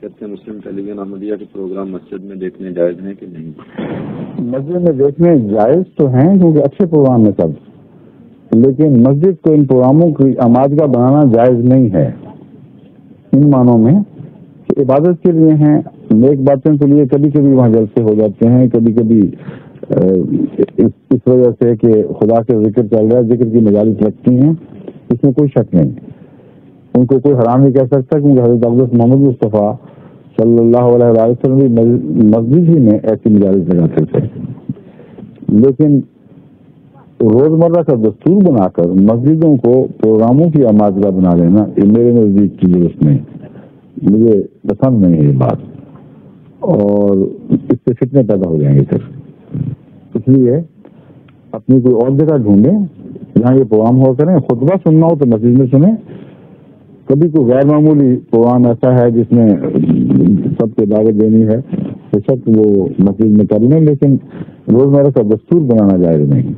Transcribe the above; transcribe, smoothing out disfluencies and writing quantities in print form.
کہتے ہیں مسلم ٹیلی ویژن احمدیہ کے پروگرام مسجد میں دیکھنے جائز ہیں کہ نہیں؟ مسجد میں دیکھنے جائز تو ہیں کیونکہ اچھے پروگرام ہیں سب، لیکن مسجد کو ان پروگراموں کی آمادگاہ بنانا جائز نہیں ہے، ان معنوں میں کہ عبادت کے لیے ہیں، نیک باتوں کے لیے کبھی کبھی وہاں جلسے ہو جاتے ہیں، کبھی کبھی اس وجہ سے کہ خدا کے ذکر چل رہا ہے، ذکر کی مجالس لگتی ہیں، اس میں کوئی شک نہیں، ان کو کوئی حرام نہیں کہہ سکتا، کیونکہ حضرت اقدس محمد مصطفیٰ صلی اللہ علیہ وسلم بھی مسجد ہی میں ایسی مجالس لگاتے تھے۔ لیکن روزمرہ کا دستور بنا کر مسجدوں کو پروگراموں کی آمادگاہ بنا لینا یہ میرے نزدیک کی ضرورت نہیں، مجھے پسند نہیں ہے یہ بات، اور اس سے فتنے پیدا ہو جائیں گے پھر۔ اس لیے اپنی کوئی اور جگہ ڈھونڈیں جہاں یہ پروگرام ہو کریں، خطبہ سننا ہو تو مسجد میں سنیں، کبھی کوئی غیر معمولی پروگرام ایسا ہے جس میں سب کو دعوت دینی ہے، بے شک وہ مسجد میں کر لیں، لیکن روزمرہ کا دستور بنانا جائز نہیں۔